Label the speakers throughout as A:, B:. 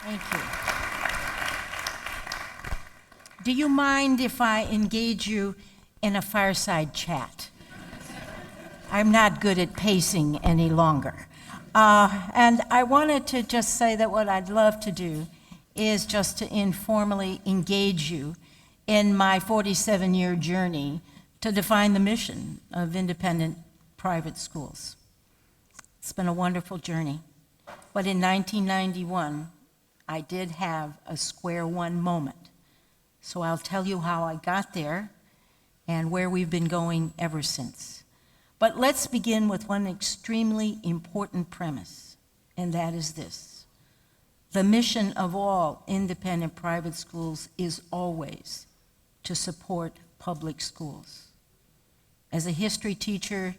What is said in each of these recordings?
A: Thank you. Do you mind if I engage you in a fireside chat? I'm not good at pacing any longer. And I wanted to just say that what I'd love to do is just to informally engage you in my 47-year journey to define the mission of independent private schools. It's been a wonderful journey. But in 1991, I did have a square one moment. So I'll tell you how I got there and where we've been going ever since. But let's begin with one extremely important premise, and that is this. The mission of all independent private schools is always to support public schools. As a history teacher,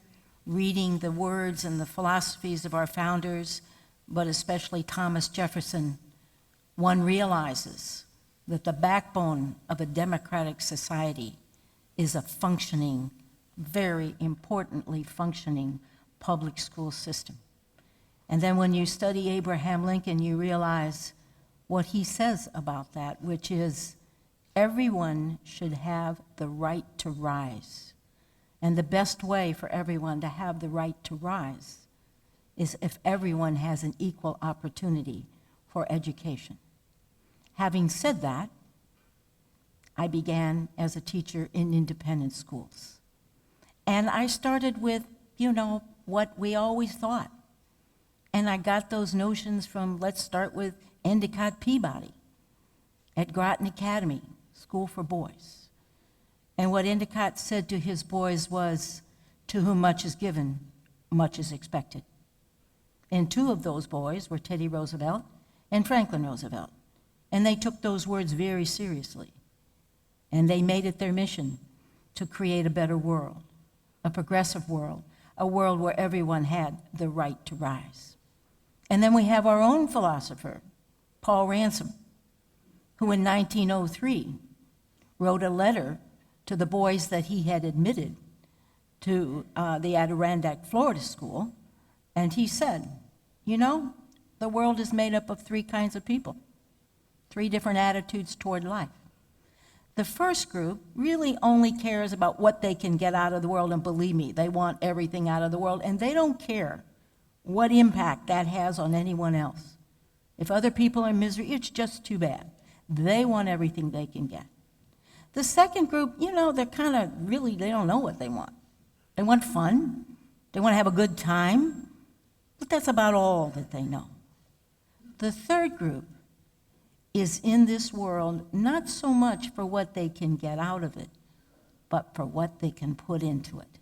A: reading the words and the philosophies of our founders, but especially Thomas Jefferson, one realizes that the backbone of a democratic society is a functioning, very importantly functioning public school system. And then when you study Abraham Lincoln, you realize what he says about that, which is everyone should have the right to rise. And the best way for everyone to have the right to rise is if everyone has an equal opportunity for education. Having said that, I began as a teacher in independent schools. And I started with, what we always thought. And I got those notions from, let's start with Endicott Peabody at Groton Academy, School for Boys. And what Endicott said to his boys was, to whom much is given, much is expected. And two of those boys were Teddy Roosevelt and Franklin Roosevelt. And they took those words very seriously. And they made it their mission to create a better world, a progressive world, a world where everyone had the right to rise. And then we have our own philosopher, Paul Ransom, who in 1903 wrote a letter to the boys that he had admitted to the Adirondack, Florida school, and he said, the world is made up of three kinds of people, three different attitudes toward life. The first group really only cares about what they can get out of the world, and believe me, they want everything out of the world, and they don't care what impact that has on anyone else. If other people are in misery, it's just too bad. They want everything they can get. The second group, they're kind of really, they don't know what they want. They want fun, they want to have a good time, but that's about all that they know. The third group is in this world not so much for what they can get out of it, but for what they can put into it.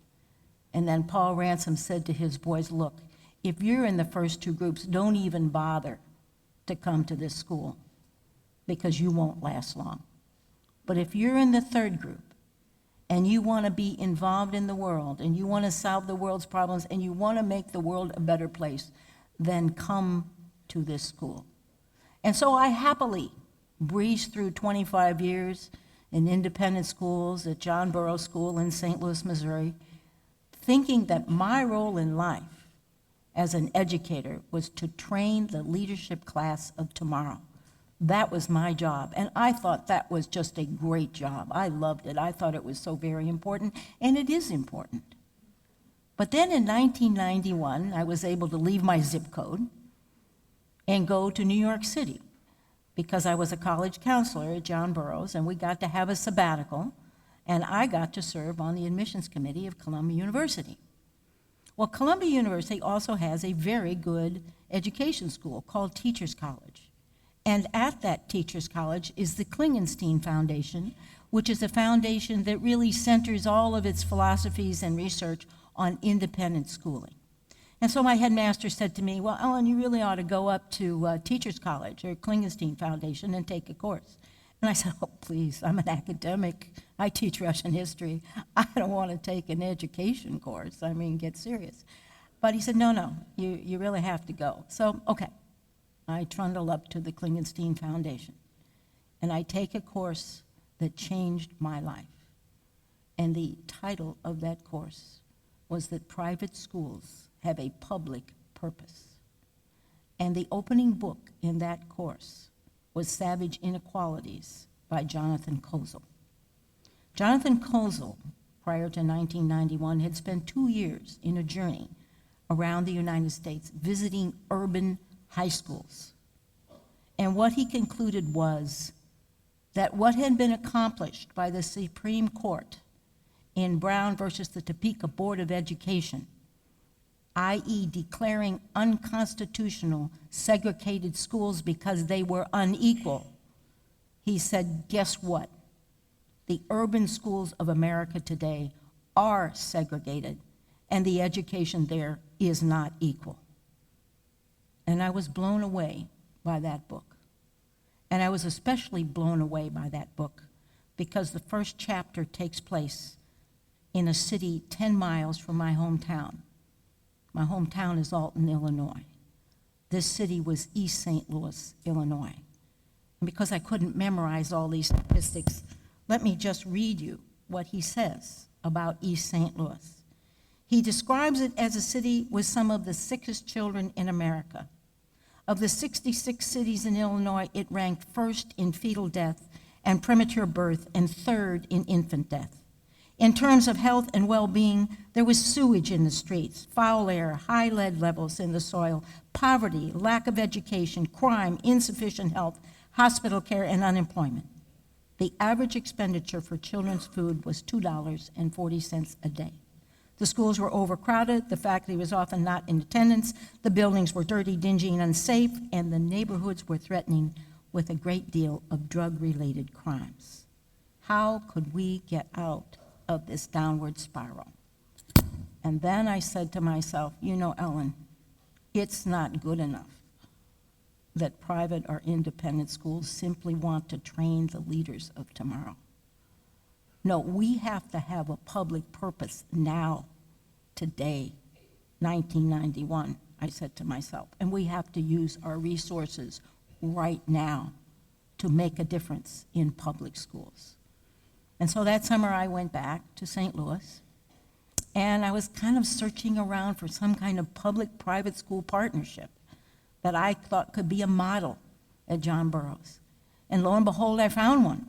A: And then Paul Ransom said to his boys, look, if you're in the first two groups, don't even bother to come to this school because you won't last long. But if you're in the third group and you want to be involved in the world and you want to solve the world's problems and you want to make the world a better place, then come to this school. And so I happily breezed through 25 years in independent schools at John Burroughs School in St. Louis, Missouri, thinking that my role in life as an educator was to train the leadership class of tomorrow. That was my job, and I thought that was just a great job. I loved it. I thought it was so very important, and it is important. But then in 1991, I was able to leave my zip code and go to New York City because I was a college counselor at John Burroughs, and we got to have a sabbatical, and I got to serve on the admissions committee of Columbia University. Well, Columbia University also has a very good education school called Teachers College. And at that Teachers College is the Klingenstein Foundation, which is a foundation that really centers all of its philosophies and research on independent schooling. And so my headmaster said to me, well, Ellen, you really ought to go up to Teachers College or Klingenstein Foundation and take a course. And I said, oh, please, I'm an academic. I teach Russian history. I don't want to take an education course. I mean, get serious. But he said, no, you really have to go. So, okay, I trundle up to the Klingenstein Foundation, and I take a course that changed my life. And the title of that course was that private schools have a public purpose. And the opening book in that course was Savage Inequalities by Jonathan Kozol. Jonathan Kozol, prior to 1991, had spent 2 years in a journey around the United States visiting urban high schools. And what he concluded was that what had been accomplished by the Supreme Court in Brown versus the Topeka Board of Education, i.e. declaring unconstitutional segregated schools because they were unequal, he said, guess what? The urban schools of America today are segregated, and the education there is not equal. And I was blown away by that book. And I was especially blown away by that book because the first chapter takes place in a city 10 miles from my hometown. My hometown is Alton, Illinois. This city was East St. Louis, Illinois. And because I couldn't memorize all these statistics, let me just read you what he says about East St. Louis. He describes it as a city with some of the sickest children in America. Of the 66 cities in Illinois, it ranked first in fetal death and premature birth and third in infant death. In terms of health and well-being, there was sewage in the streets, foul air, high lead levels in the soil, poverty, lack of education, crime, insufficient health, hospital care, and unemployment. The average expenditure for children's food was $2.40 a day. The schools were overcrowded, the faculty was often not in attendance, the buildings were dirty, dingy, and unsafe, and the neighborhoods were threatening with a great deal of drug-related crimes. How could we get out of this downward spiral? And then I said to myself, you know, Ellen, it's not good enough that private or independent schools simply want to train the leaders of tomorrow. No, we have to have a public purpose now, today, 1991, I said to myself, and we have to use our resources right now to make a difference in public schools. And so that summer I went back to St. Louis, and I was kind of searching around for some kind of public-private school partnership that I thought could be a model at John Burroughs. And lo and behold, I found one.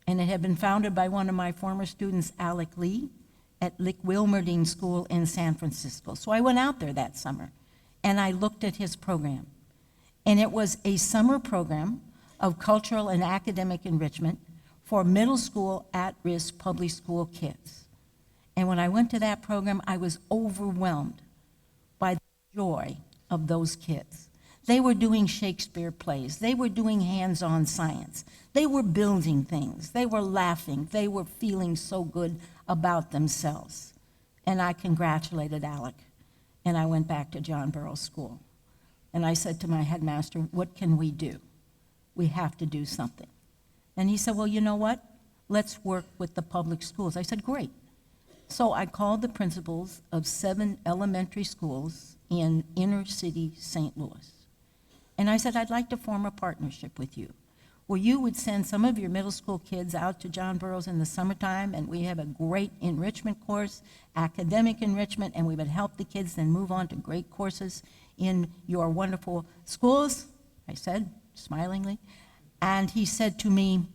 A: And it had been founded by one of my former students, Alec Lee, at Lick Wilmerding School in San Francisco. So I went out there that summer, and I looked at his program. And it was a summer program of cultural and academic enrichment for middle school at-risk public school kids. And when I went to that program, I was overwhelmed by the joy of those kids. They were doing Shakespeare plays. They were doing hands-on science. They were building things. They were laughing. They were feeling so good about themselves. And I congratulated Alec. And I went back to John Burroughs School. And I said to my headmaster, what can we do? We have to do something. And he said, well, you know what? Let's work with the public schools. I said, great. So I called the principals of 7 elementary schools in inner city St. Louis. And I said, I'd like to form a partnership with you, where you would send some of your middle school kids out to John Burroughs in the summertime, and we have a great enrichment course, academic enrichment, and we would help the kids then move on to great courses in your wonderful schools, I said, smilingly. And he said to me,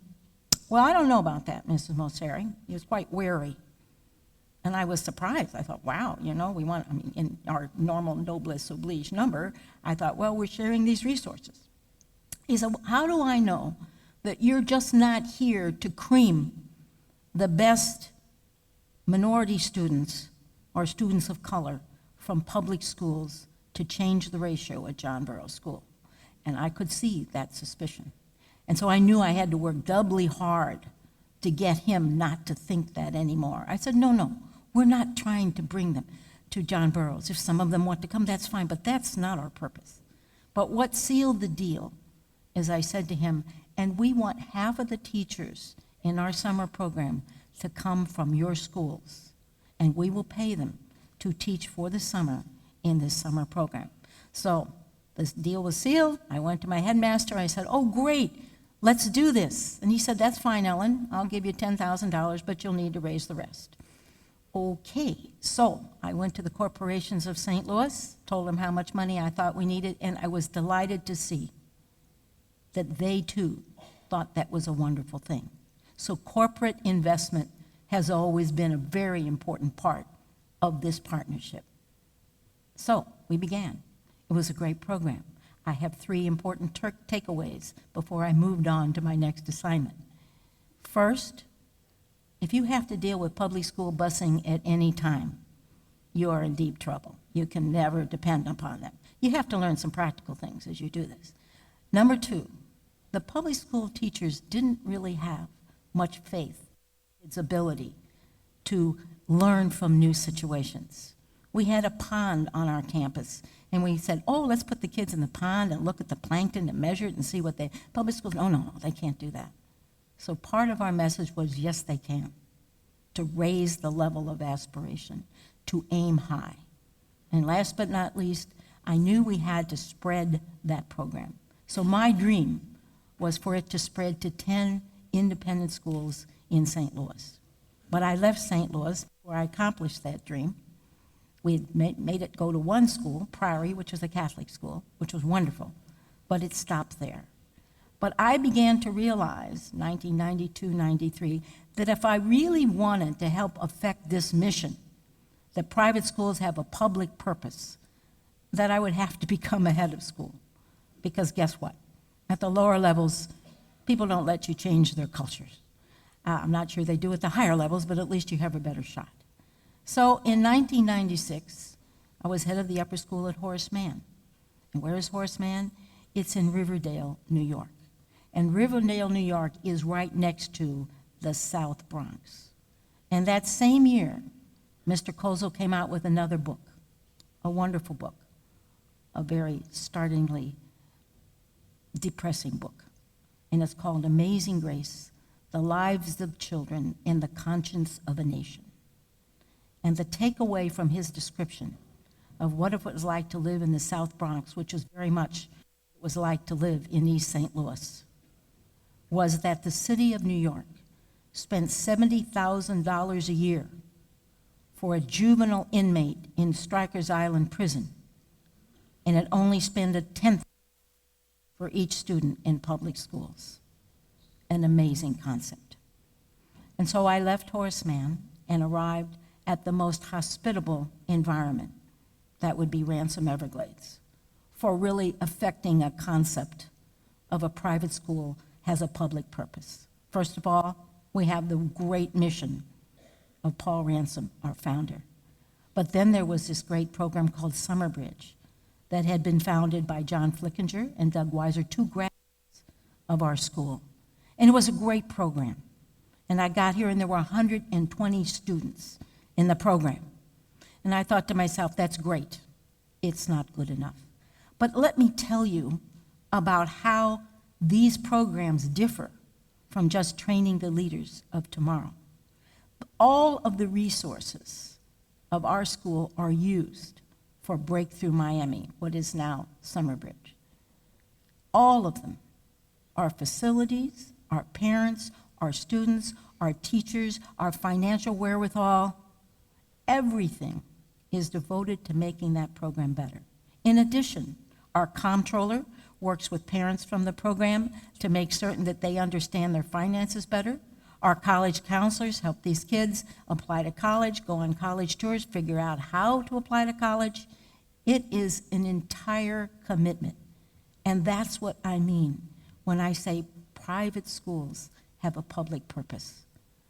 A: well, I don't know about that, Mrs. Moceri. He was quite wary. And I was surprised. I thought, wow, you know, in our normal noblesse oblige number, I thought, well, we're sharing these resources. He said, how do I know that you're just not here to cream the best minority students or students of color from public schools to change the ratio at John Burroughs School? And I could see that suspicion. And so I knew I had to work doubly hard to get him not to think that anymore. I said, no, we're not trying to bring them to John Burroughs. If some of them want to come, that's fine, but that's not our purpose. But what sealed the deal is I said to him, and we want half of the teachers in our summer program to come from your schools, and we will pay them to teach for the summer in this summer program. So this deal was sealed. I went to my headmaster. I said, oh, great, let's do this. And he said, that's fine, Ellen. I'll give you $10,000, but you'll need to raise the rest. Okay, so I went to the corporations of St. Louis, told them how much money I thought we needed, and I was delighted to see that they too thought that was a wonderful thing. So corporate investment has always been a very important part of this partnership. So we began. It was a great program. I have 3 important takeaways before I moved on to my next assignment. First, if you have to deal with public school busing at any time, you are in deep trouble. You can never depend upon them. You have to learn some practical things as you do this. Number 2, the public school teachers didn't really have much faith in its ability to learn from new situations. We had a pond on our campus, and we said, oh, let's put the kids in the pond and look at the plankton and measure it and see what public schools, no, they can't do that. So part of our message was, yes, they can, to raise the level of aspiration, to aim high. And last but not least, I knew we had to spread that program. So my dream was for it to spread to 10 independent schools in St. Louis. But I left St. Louis before I accomplished that dream. We had made it go to one school, Priory, which was a Catholic school, which was wonderful, but it stopped there. But I began to realize, 1992-93, that if I really wanted to help affect this mission, that private schools have a public purpose, that I would have to become a head of school. Because guess what? At the lower levels, people don't let you change their cultures. I'm not sure they do at the higher levels, but at least you have a better shot. So in 1996, I was head of the upper school at Horace Mann. And where is Horace Mann? It's in Riverdale, New York. And Riverdale, New York is right next to the South Bronx. And that same year, Mr. Kozel came out with another book, a wonderful book, a very startlingly depressing book. And it's called Amazing Grace, The Lives of Children and the Conscience of a Nation. And the takeaway from his description of what it was like to live in the South Bronx, which was very much what it was like to live in East St. Louis, was that the city of New York spent $70,000 a year for a juvenile inmate in Strikers Island prison, and it only spent a tenth for each student in public schools. An amazing concept. And so I left Horace Mann and arrived at the most hospitable environment, that would be Ransom Everglades, for really affecting a concept of a private school has a public purpose. First of all, we have the great mission of Paul Ransom, our founder. But then there was this great program called Summer Bridge that had been founded by John Flickinger and Doug Weiser, 2 graduates of our school. And it was a great program. And I got here and there were 120 students in the program. And I thought to myself, that's great. It's not good enough. But let me tell you about how these programs differ from just training the leaders of tomorrow. All of the resources of our school are used for Breakthrough Miami, what is now Summer Bridge. All of them, our facilities, our parents, our students, our teachers, our financial wherewithal, everything is devoted to making that program better. In addition, our comptroller works with parents from the program to make certain that they understand their finances better. Our college counselors help these kids apply to college, go on college tours, figure out how to apply to college. It is an entire commitment. And that's what I mean when I say private schools have a public purpose.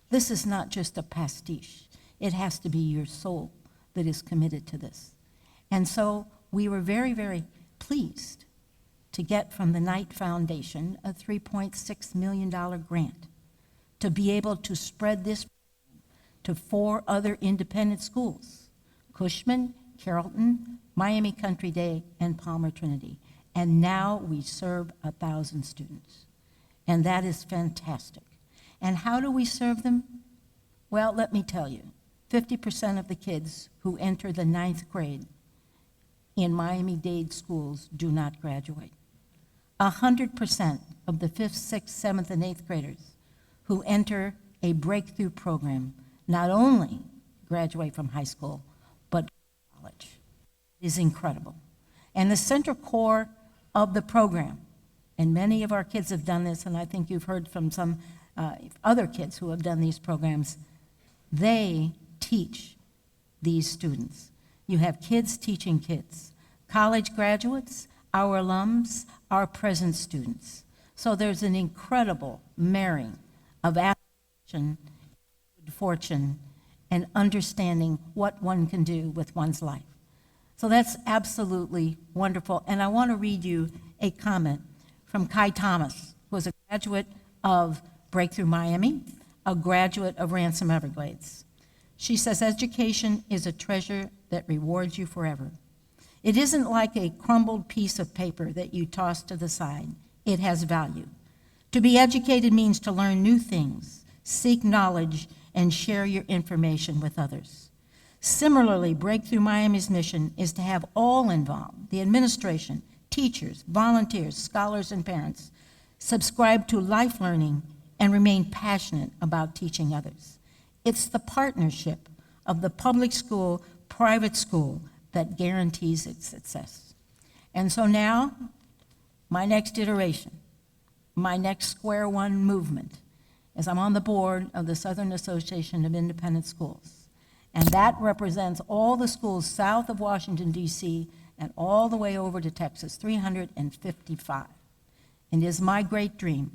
A: This is not just a pastiche. It has to be your soul that is committed to this. And so we were very, very pleased to get from the Knight Foundation a $3.6 million grant to be able to spread this to 4 other independent schools, Cushman, Carrollton, Miami Country Day, and Palmer Trinity. And now we serve 1,000 students. And that is fantastic. And how do we serve them? Well, let me tell you, 50% of the kids who enter the 9th grade in Miami-Dade schools do not graduate. 100% of the 5th, 6th, 7th, and 8th graders who enter a breakthrough program not only graduate from high school, but college. It is incredible. And the center core of the program, and many of our kids have done this, and I think you've heard from some other kids who have done these programs, they teach these students. You have kids teaching kids, college graduates, our alums, our present students. So there's an incredible marrying of aspiration, good fortune, and understanding what one can do with one's life. So that's absolutely wonderful. And I want to read you a comment from Kai Thomas, who was a graduate of Breakthrough Miami, a graduate of Ransom Everglades. She says, education is a treasure that rewards you forever. It isn't like a crumbled piece of paper that you toss to the side. It has value. To be educated means to learn new things, seek knowledge, and share your information with others. Similarly, Breakthrough Miami's mission is to have all involved, the administration, teachers, volunteers, scholars, and parents, subscribe to life learning and remain passionate about teaching others. It's the partnership of the public school, private school that guarantees its success. And so now, my next iteration, my next square one movement, is I'm on the board of the Southern Association of Independent Schools. And that represents all the schools south of Washington, D.C., and all the way over to Texas, 355. And it is my great dream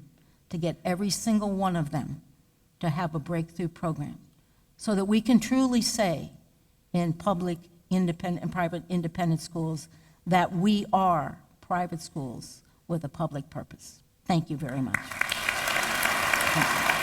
A: to get every single one of them to have a breakthrough program so that we can truly say in public, independent, and private independent schools that we are private schools with a public purpose. Thank you very much. Thank you.